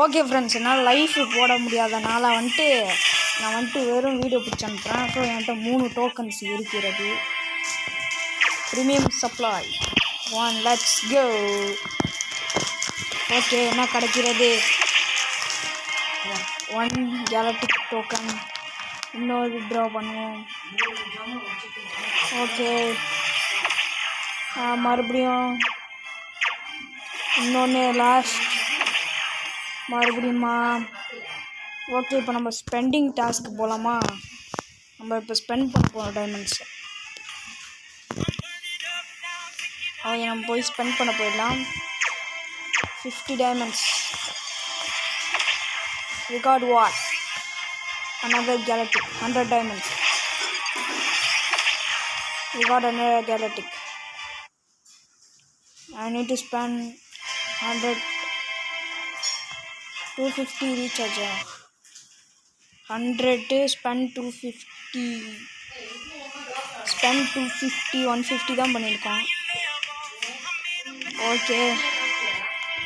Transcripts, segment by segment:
Okay friends, என்னால் life போட முடியாதனால நான் வெறும் வீடியோ பிடிச்சி அனுப்புகிறேன். ஸோ என்கிட்ட 3 டோக்கன்ஸ் இருக்கிறது. Premium supply 1. Let's go. Okay, என்ன கிடைக்கிறது? 1 கேலக்டிக் டோக்கன். இன்னொரு ட்ரா பண்ணுவோம். ஓகே, மறுபடியும் இன்னொன்று லாஸ்ட். மறுபடியுமா? ஓகே, இப்போ நம்ம ஸ்பெண்டிங் டாஸ்க்கு போகலாமா? நம்ம இப்போ ஸ்பெண்ட் பண்ண போகிறோம் டைமண்ட்ஸ். ஓகே, நம்ம போய் ஸ்பெண்ட் பண்ண போயிடலாம். 50 diamonds. We got what? Another galactic. 100 diamonds. We got another galactic. I need to spend 100. 250 recharge. 100 spend 250. Spend 250. 150 தான் பண்ணியிருக்கோம். ஓகே,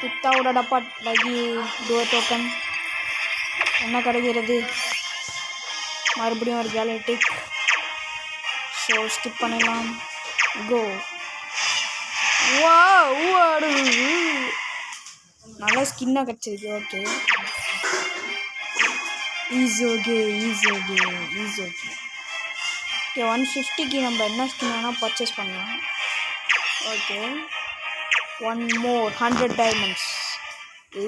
வித்தவுட் டப்பாட் லகி டோர் டோக்கன். என்ன கிடைக்கிறது? மறுபடியும் ஒரு கேலக்டிக். ஸோ ஸ்கிப் பண்ணிடலாம். கோ. வாடு நல்ல ஸ்கின்னாக கிடச்சிருக்கு. Okay, easy. ஓகே. 150க்கு நம்ம என்ன ஸ்கின் வேணால் பர்ச்சேஸ் பண்ணலாம். Okay, 1 more 100 diamonds.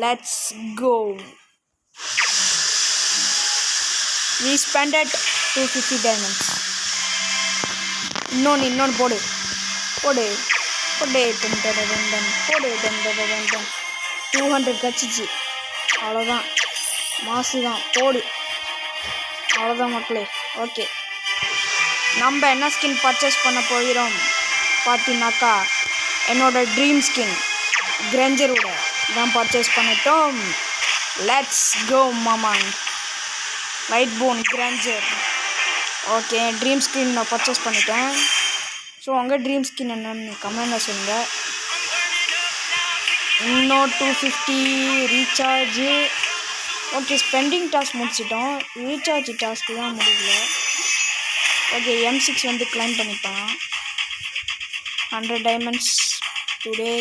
Let's go. We spent 250 diamonds. இன்னொன்று போடு. 200 கச்சிச்சு. அவ்வளோதான், மாசு தான். போடு. அவ்வளோதான் மக்களே. ஓகே, நம்ம என்ன ஸ்கின் பர்ச்சேஸ் பண்ண போகிறோம் பார்த்தீங்கன்னாக்கா, என்னோட ட்ரீம் ஸ்கின் கிரேஞ்சரோட தான் பர்ச்சேஸ் பண்ணிட்டோம். லெட்ஸ் கோ மாமான். Lightborn Granger. Okay, dream skin நான் பர்ச்சேஸ் பண்ணிட்டேன். ஸோ உங்கள் ட்ரீம் ஸ்கின் என்னன்னு கமெண்டில் சொல்லுங்கள். இன்னும் 250 ரீசார்ஜு. ஓகே, ஸ்பெண்டிங் டாஸ்க் முடிச்சிட்டோம். ரீசார்ஜ் டாஸ்க்கு தான் முடியல. ஓகே, M6 கிளைம் பண்ணிக்கலாம். 100 டைமண்ட்ஸ் டுடே.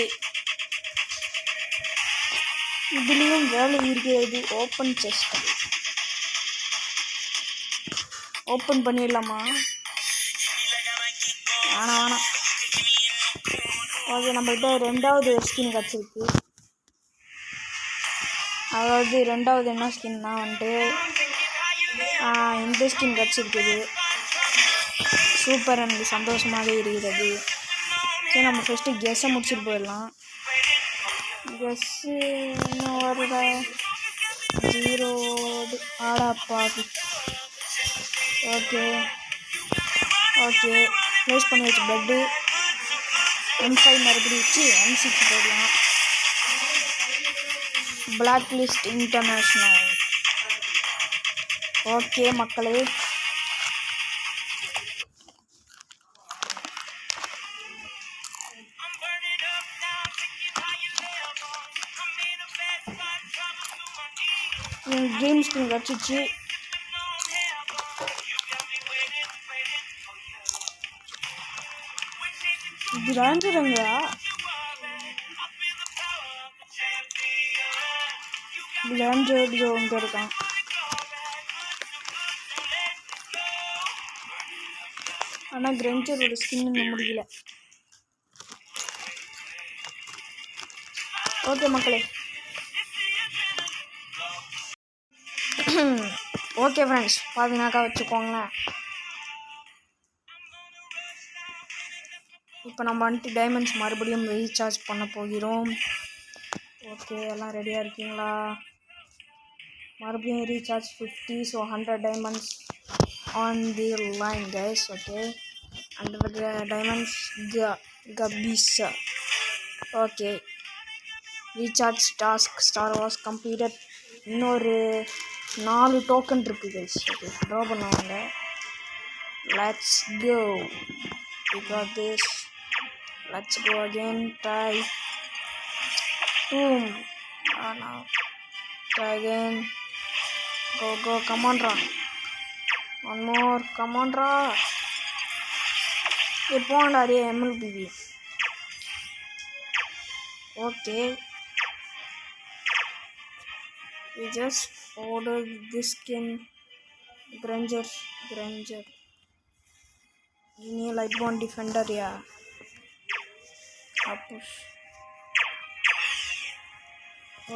இதுலேயும் வேலை இருக்கிறது. Open chest. ஓப்பன் பண்ணிடலாமா? வேணாம். ஓகே, நம்மள்கிட்ட 2வது ஸ்கின் கிடச்சிருக்கு. அதாவது 2வது என்ன ஸ்கின்னா இந்த ஸ்கின் கிடச்சிருக்குது. சூப்பர், எனக்கு சந்தோஷமாக இருக்கிறது. சரி, நம்ம ஃபஸ்ட்டு கெஸ்ஸை முடிச்சுட்டு போயிடலாம். கெஸ்ஸு இன்னும் வருத 0 ஆடாப்பாது. ஓகே, க்ளோஸ் பண்ணி வச்சு பெட்டு. M5 மறுபடியும் வச்சு M6 போடலாம். Black list international. ஓகே மக்களே, என் ட்ரீம் ஸ்கின் கிடச்சிச்சு. கிராண்டருங்களா? கிராண்டர் இங்கே இருக்கான். ஆனால் கிராண்டரோட ஸ்கின் இன்னும் முடியல. ஓகே மக்களே. ஓகே ஃப்ரெண்ட்ஸ், பார்த்தீங்கன்னாக்கா வச்சுக்கோங்களேன். இப்போ நம்ம டைமண்ட்ஸ் மறுபடியும் ரீசார்ஜ் பண்ண போகிறோம். ஓகே, எல்லாம் ரெடியாக இருக்கீங்களா? மறுபடியும் recharge 50. So 100 diamonds on the line guys. Okay, 100 diamonds கபீஸா. Okay, recharge task star was completed. இன்னொரு 4 டோக்கன் இருக்குது கைஸ். ஓகே, ட்ரா பண்ணுவாங்க. Let's go. We got this. Let's go again. Try. Boom. Oh no. Try again. Go, come on, Ra. One more, come on, Ra. Hey, pond are MLBB. Okay. We just ordered this skin. Granger. Genie Lightborn Defender, yeah. Push.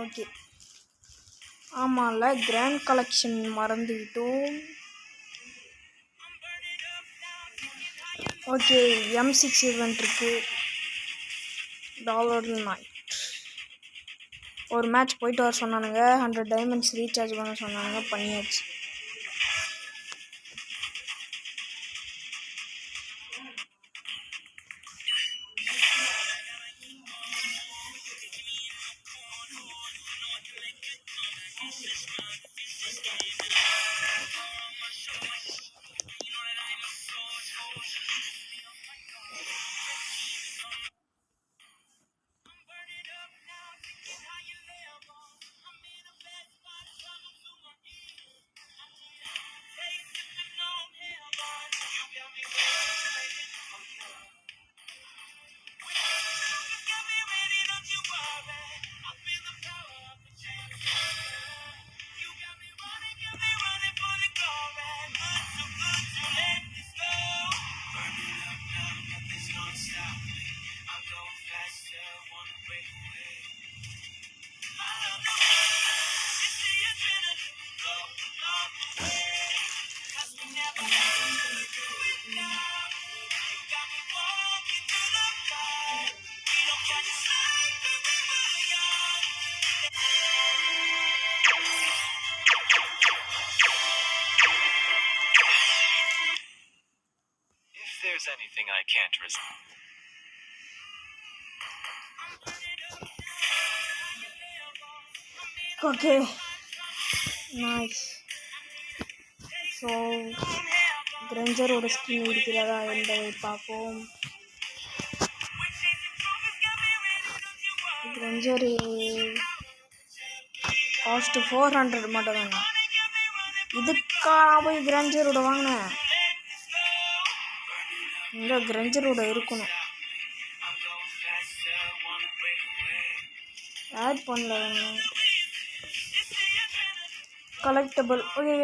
Okay. ஆமாம்ல grand collection மறந்துவிட்டோம். Okay M6 event இருக்குது. Dollar night ஒரு match போயிட்டு வர சொன்னானுங்க. 100 diamonds recharge பண்ண சொன்னானுங்க. பண்ணியாச்சு. There's anything I can't resist. Okay. Nice. So, கிரேஞ்சரோட skin இருக்கிறதா என்பதை பார்ப்போம். கிரேஞ்சர் காஸ்ட் 400 மட்டும் தாங்க. இதுக்கா போய் கிரேஞ்சரோட வாங்கினேன். இங்கே கிரேஞ்சரோட இருக்கணும். ஆட் பண்ணல. கலெக்டபிள். ஓகே